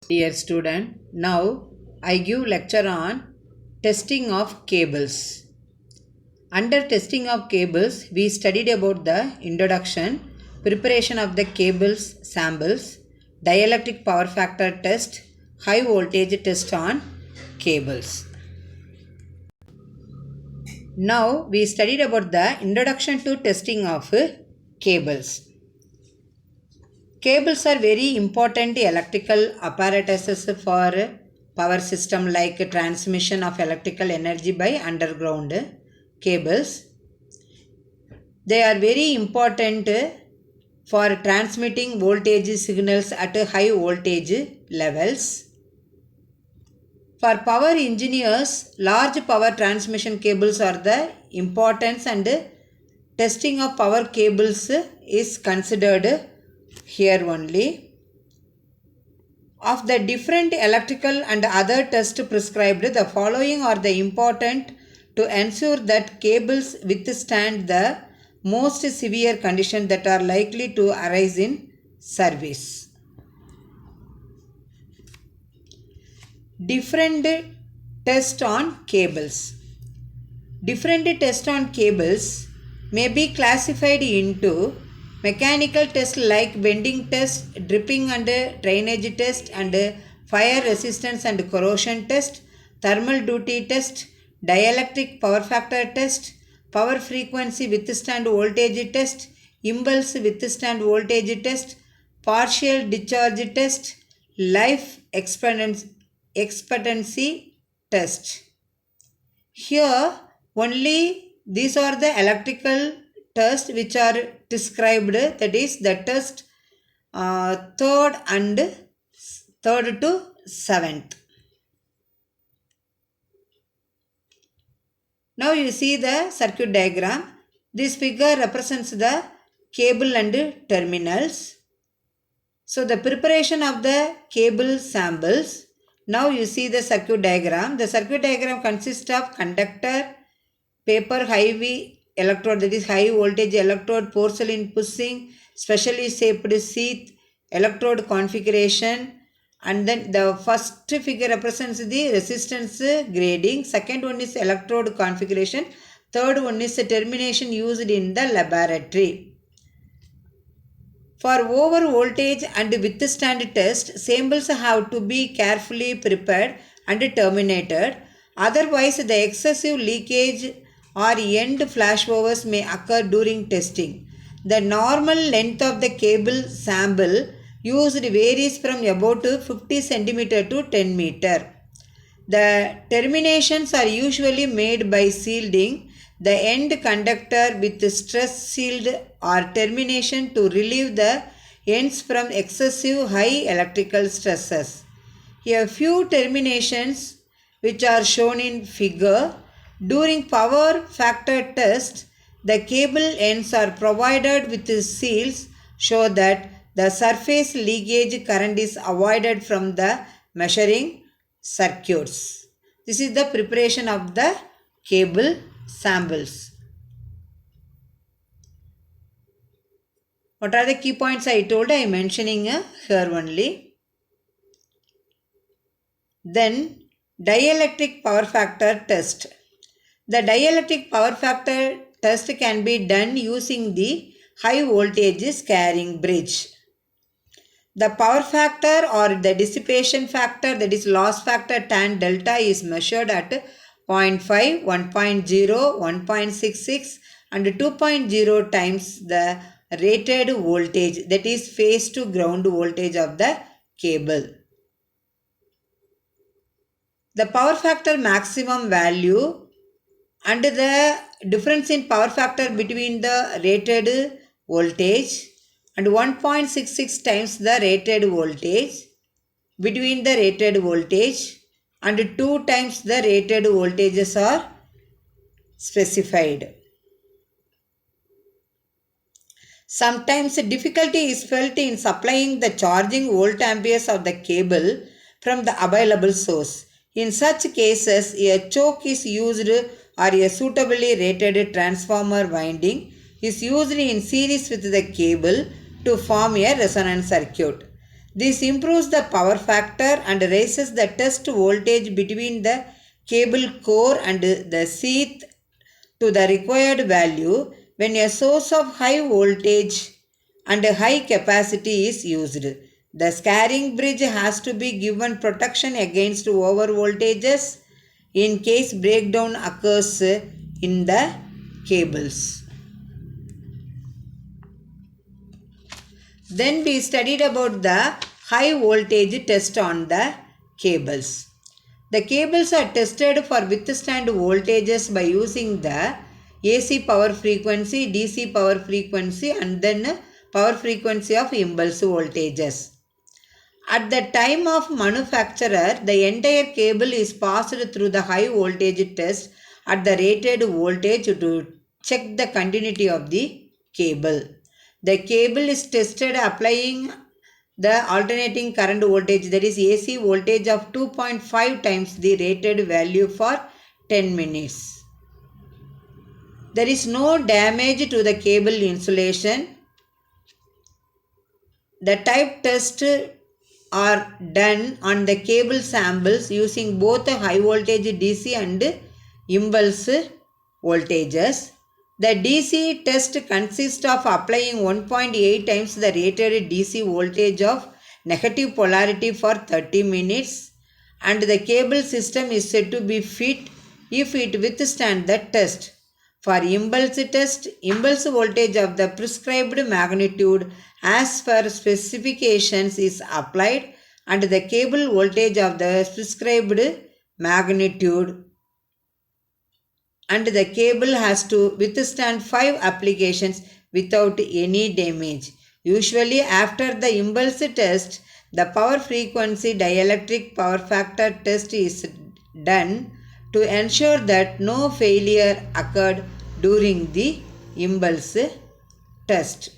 Dear student, now I give lecture on testing of cables. Under testing of cables, we studied about the introduction, preparation of the cables samples, dielectric power factor test, high voltage test on cables. Now we studied about the introduction to testing of cables. Cables are very important electrical apparatuses for power system like transmission of electrical energy by underground cables. They are very important for transmitting voltage signals at high voltage levels. For power engineers, large power transmission cables are the importance and testing of power cables is considered here only. Of the different electrical and other tests prescribed, the following are the important to ensure that cables withstand the most severe conditions that are likely to arise in service. Different tests on cables. Different tests on cables may be classified into mechanical tests like bending test, dripping and drainage test, and fire resistance and corrosion test, thermal duty test, dielectric power factor test, power frequency withstand voltage test, impulse withstand voltage test, partial discharge test, life expectancy test. Here only these are the electrical tests which are described, that is the test 3rd and 3rd to 7th. Now you see the circuit diagram. This figure represents the cable and terminals. So the preparation of the cable samples. Now you see the circuit diagram. The circuit diagram consists of conductor, paper heavy electrode, that is high voltage electrode, porcelain pushing, specially shaped sheath, electrode configuration, and then the first figure represents the resistance grading, second one is electrode configuration, third one is the termination used in the laboratory. For over voltage and withstand test, samples have to be carefully prepared and terminated. Otherwise, the excessive leakage or end flashovers may occur during testing. The normal length of the cable sample used varies from about 50 cm to 10 meter. The terminations are usually made by shielding the end conductor with stress shield or termination to relieve the ends from excessive high electrical stresses. A few terminations which are shown in figure. During power factor test, the cable ends are provided with seals so that the surface leakage current is avoided from the measuring circuits. This is the preparation of the cable samples. What are the key points I told? I am mentioning here only. Then dielectric power factor test. The dielectric power factor test can be done using the high voltage carrying bridge. The power factor or the dissipation factor, that is loss factor tan delta, is measured at 0.5, 1.0, 1.66 and 2.0 times the rated voltage, that is phase to ground voltage of the cable. The power factor maximum value and the difference in power factor between the rated voltage and 1.66 times the rated voltage between the rated voltage and 2 times the rated voltages are specified. Sometimes difficulty is felt in supplying the charging volt amperes of the cable from the available source. In such cases, a choke is used or a suitably rated transformer winding is used in series with the cable to form a resonance circuit. This improves the power factor and raises the test voltage between the cable core and the sheath to the required value when a source of high voltage and high capacity is used. The scaring bridge has to be given protection against over voltages in case breakdown occurs in the cables. Then we studied about the high voltage test on the cables. The cables are tested for withstand voltages by using the AC power frequency, DC power frequency and then power frequency of impulse voltages. At the time of manufacture, the entire cable is passed through the high voltage test at the rated voltage to check the continuity of the cable. The cable is tested applying the alternating current voltage, that is AC voltage of 2.5 times the rated value for 10 minutes. There is no damage to the cable insulation. The type tests are done on the cable samples using both a high voltage DC and impulse voltages. The DC test consists of applying 1.8 times the rated DC voltage of negative polarity for 30 minutes and the cable system is said to be fit if it withstands the test. For impulse test, impulse voltage of the prescribed magnitude as per specifications is applied and the cable voltage of the prescribed magnitude and the cable has to withstand 5 applications without any damage. Usually after the impulse test, the power frequency dielectric power factor test is done to ensure that no failure occurred during the impulse test.